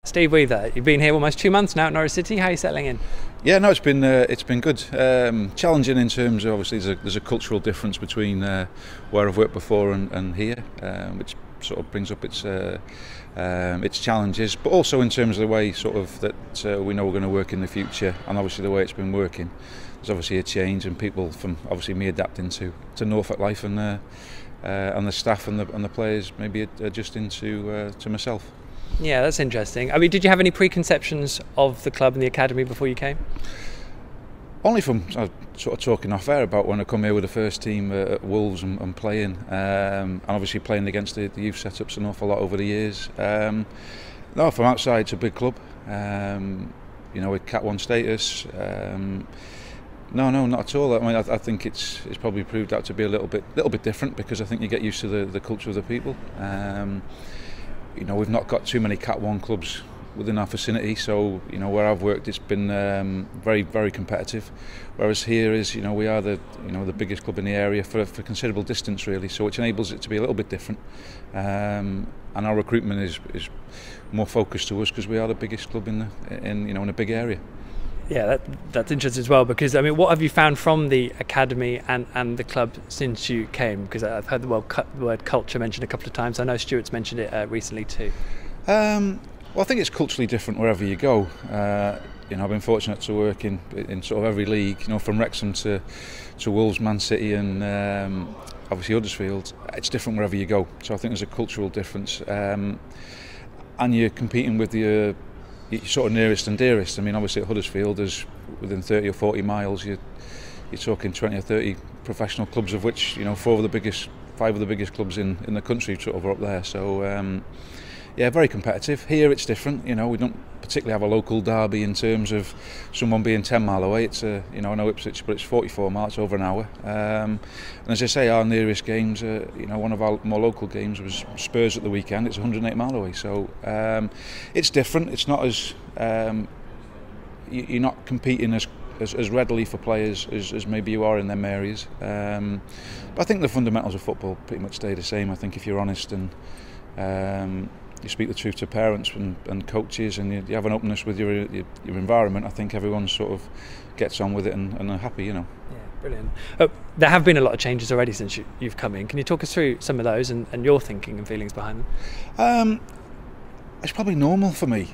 Steve Weaver, you've been here almost 2 months now at Norwich City. How are you settling in? Yeah, no, it's been good. Challenging in terms of, obviously there's a cultural difference between where I've worked before and here, which sort of brings up its challenges, but also in terms of the way sort of that we know we're going to work in the future, and obviously the way it's been working. There's obviously a change, and people from obviously me adapting to Norfolk life, and the staff and the players maybe adjusting to myself. Yeah, that's interesting. I mean, did you have any preconceptions of the club and the academy before you came? Only from sort of talking off air about when I come here with the first team at Wolves and playing, and obviously playing against the youth setups an awful lot over the years. No, from outside it's a big club, you know, with Cat 1 status. No, not at all. I mean, I think it's probably proved out to be a little bit different, because I think you get used to the culture of the people. You know, we've not got too many Cat 1 clubs within our vicinity, so you know, where I've worked, it's been very, very competitive. Whereas here is, you know, we are the biggest club in the area for considerable distance, really. So which enables it to be a little bit different. And our recruitment is more focused to us because we are the biggest club in a big area. Yeah, that's interesting as well, because I mean, what have you found from the academy and the club since you came? Because I've heard the word culture mentioned a couple of times. I know Stuart's mentioned it recently too. Well, I think it's culturally different wherever you go. You know, I've been fortunate to work in sort of every league. You know, from Wrexham to Wolves, Man City, and obviously Huddersfield. It's different wherever you go. So I think there's a cultural difference, and you're competing with your sort of nearest and dearest. I mean, obviously at Huddersfield, there's within 30 or 40 miles, you're talking 20 or 30 professional clubs, of which, you know, 5 of the biggest clubs in the country sort of are up there. So yeah, very competitive. Here it's different. You know, we don't particularly have a local derby in terms of someone being 10 mile away. It's you know, I know Ipswich, but it's 44 miles, over an hour. And as I say, our nearest games, you know, one of our more local games was Spurs at the weekend. It's 108 mile away. So it's different. It's not as you're not competing as readily for players as maybe you are in them areas. But I think the fundamentals of football pretty much stay the same. I think if you're honest and you speak the truth to parents and coaches, and you have an openness with your environment, I think everyone sort of gets on with it and are happy, you know. Yeah, brilliant. There have been a lot of changes already since you've come in. Can you talk us through some of those and your thinking and feelings behind them? It's probably normal for me.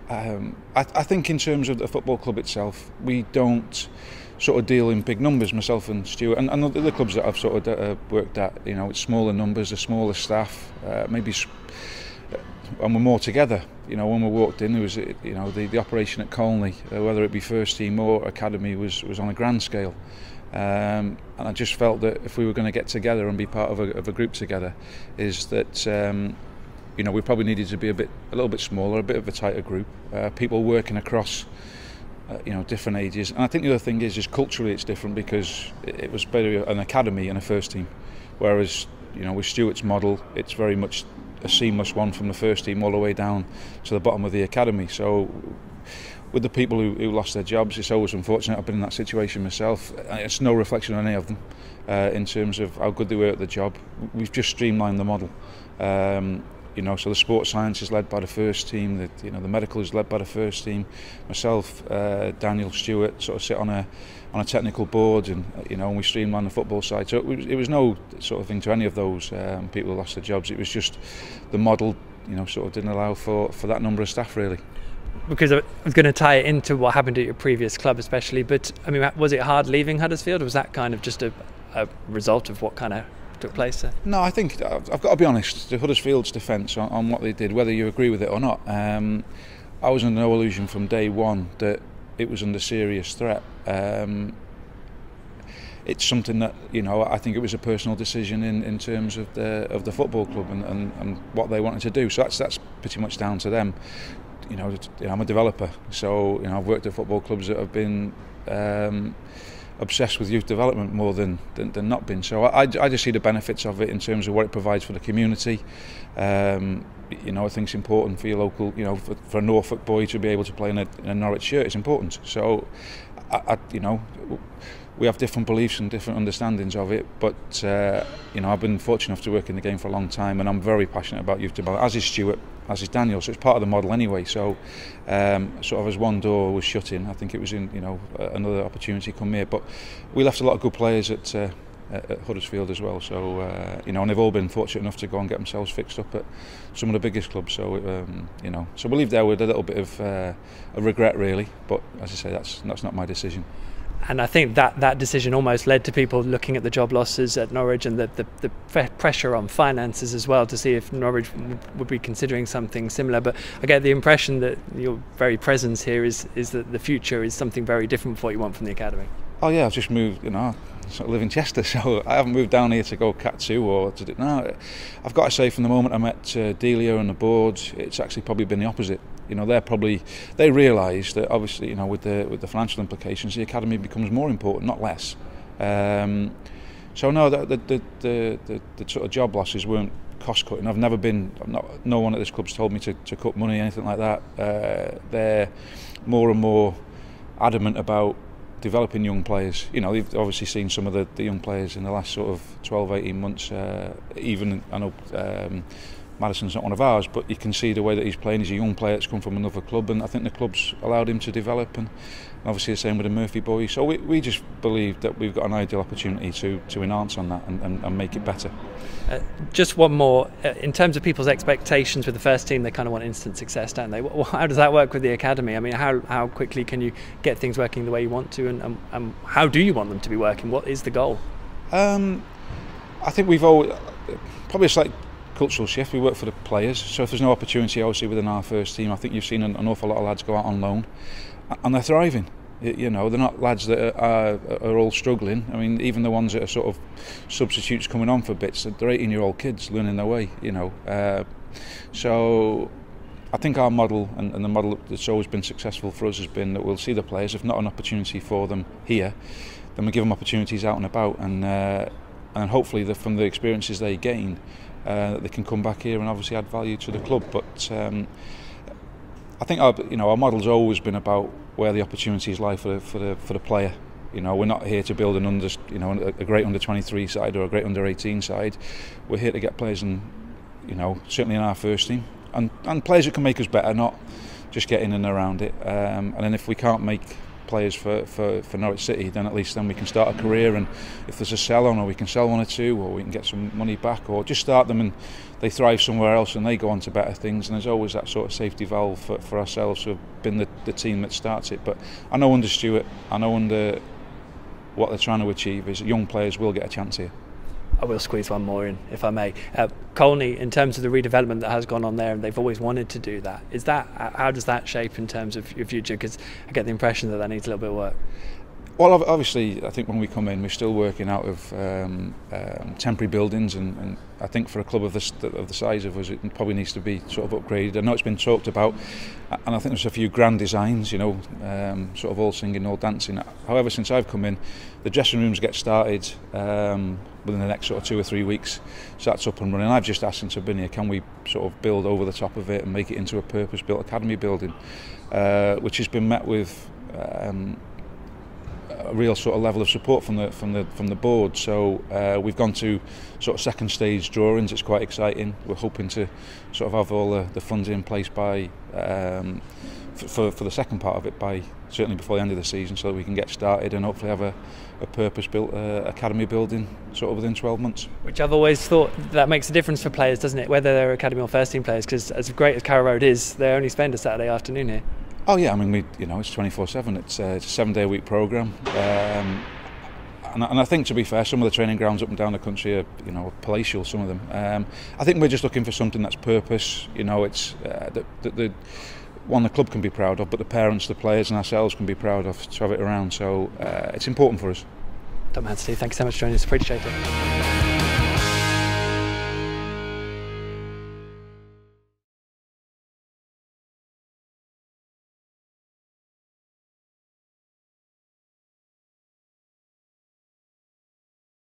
I think in terms of the football club itself, we don't sort of deal in big numbers, myself and Stuart, and the clubs that I've sort of worked at, you know, it's smaller numbers, a smaller staff, maybe, and we're more together. You know, when we walked in, there was, you know, the operation at Colney, whether it be first team or academy, was on a grand scale, and I just felt that if we were going to get together and be part of a group together, is that you know, we probably needed to be a little bit smaller, a bit of a tighter group, people working across you know, different ages. And I think the other thing is culturally it's different, because it was better an academy and a first team, whereas, you know, with Stuart's model, it's very much a seamless one from the first team all the way down to the bottom of the academy. So with the people who lost their jobs, it's always unfortunate. I've been in that situation myself. It's no reflection on any of them in terms of how good they were at the job. We've just streamlined the model. You know, so the sports science is led by the first team. You know, the medical is led by the first team. Myself, Daniel, Stuart, sort of sit on a technical board, and you know, and we streamline the football side. So it was no sort of thing to any of those people who lost their jobs. It was just the model, you know, sort of didn't allow for that number of staff, really. Because I was going to tie it into what happened at your previous club, especially. But I mean, was it hard leaving Huddersfield, or was that kind of just a result of what kind of took place there? No, I think I've got to be honest. To Huddersfield's defence on what they did, whether you agree with it or not, I was under no illusion from day one that it was under serious threat. It's something that, you know, I think it was a personal decision in terms of the football club and what they wanted to do. So that's pretty much down to them. You know, I'm a developer, so you know, I've worked at football clubs that have been obsessed with youth development more than not been. So I just see the benefits of it in terms of what it provides for the community. You know, I think it's important for your local, you know, for a Norfolk boy to be able to play in a Norwich shirt. It's important. So, you know, we have different beliefs and different understandings of it, but you know, I've been fortunate enough to work in the game for a long time, and I'm very passionate about youth development, as is Stuart, as is Daniel, so it's part of the model anyway. So sort of as one door was shutting, I think it was in, you know, another opportunity come here, but we left a lot of good players at Huddersfield as well, so you know, and they've all been fortunate enough to go and get themselves fixed up at some of the biggest clubs, so you know, so we leave there with a little bit of a regret really, but as I say, that's not my decision. And I think that decision almost led to people looking at the job losses at Norwich and the pressure on finances as well, to see if Norwich would be considering something similar. But I get the impression that your very presence here is that the future is something very different from what you want from the academy. Oh yeah, I've just moved, you know, I sort of live in Chester, so I haven't moved down here to go Cat 2 or to do, no, I've got to say, from the moment I met Delia and the board, it's actually probably been the opposite. You know, they realise that obviously, you know, with the financial implications, the academy becomes more important, not less. So no, the sort of job losses weren't cost cutting. No one at this club's told me to cut money, anything like that. They're more and more adamant about developing young players. You know, they've obviously seen some of the young players in the last sort of 12-18 months. Even, I know Madison's not one of ours, but you can see the way that he's playing. He's a young player that's come from another club, and I think the club's allowed him to develop, and obviously the same with the Murphy boys. So we just believe that we've got an ideal opportunity to enhance on that and make it better. Just one more, in terms of people's expectations with the first team, they kind of want instant success, don't they? How does that work with the academy? I mean, how quickly can you get things working the way you want to, and how do you want them to be working? What is the goal? I think we've always, probably a slight cultural shift. We work for the players, so if there's no opportunity obviously within our first team, I think you've seen an awful lot of lads go out on loan and they're thriving. You know, they're not lads that are all struggling. I mean, even the ones that are sort of substitutes coming on for bits, they're 18-year-old kids learning their way, you know. So I think our model, and the model that's always been successful for us, has been that we'll see the players, if not an opportunity for them here, then we give them opportunities out and about, and hopefully from the experiences they gain, they can come back here and obviously add value to the club. But I think our model's always been about where the opportunities lie for the player. You know, we're not here to build a great under-23 side or a great under-18 side. We're here to get players in, you know, certainly in our first team, and players that can make us better, not just get in and around it. And then if we can't make players for Norwich City, then at least then we can start a career, and if there's a sell on, or we can sell one or two, or we can get some money back, or just start them and they thrive somewhere else and they go on to better things. And there's always that sort of safety valve for ourselves who have been the team that starts it. But I know under Stuart, I know under what they're trying to achieve is young players will get a chance here. I will squeeze one more in, if I may. Colney, in terms of the redevelopment that has gone on there, and they've always wanted to do that, how does that shape in terms of your future? Because I get the impression that needs a little bit of work. Well, obviously, I think when we come in, we're still working out of temporary buildings, and I think for a club of the size of us, it probably needs to be sort of upgraded. I know it's been talked about, and I think there's a few grand designs, you know, sort of all singing, all dancing. However, since I've come in, the dressing rooms get started within the next sort of 2 or 3 weeks. So that's up and running. I've just asked since I've been here, can we sort of build over the top of it and make it into a purpose-built academy building, which has been met with a real sort of level of support from the board. So we've gone to sort of second stage drawings. It's quite exciting. We're hoping to sort of have all the funds in place by for the second part of it by certainly before the end of the season, so that we can get started and hopefully have a purpose-built academy building sort of within 12 months. Which I've always thought that makes a difference for players, doesn't it? Whether they're academy or first team players, because as great as Carrow Road is, they only spend a Saturday afternoon here. Oh yeah, I mean, it's 24/7. It's a 7-day-a-week programme, and I think, to be fair, some of the training grounds up and down the country are, you know, palatial. Some of them. I think we're just looking for something that's purpose. You know, it's the one the club can be proud of, but the parents, the players, and ourselves can be proud of to have it around. So it's important for us. Tom Steve, thank you so much for joining us. Appreciate it.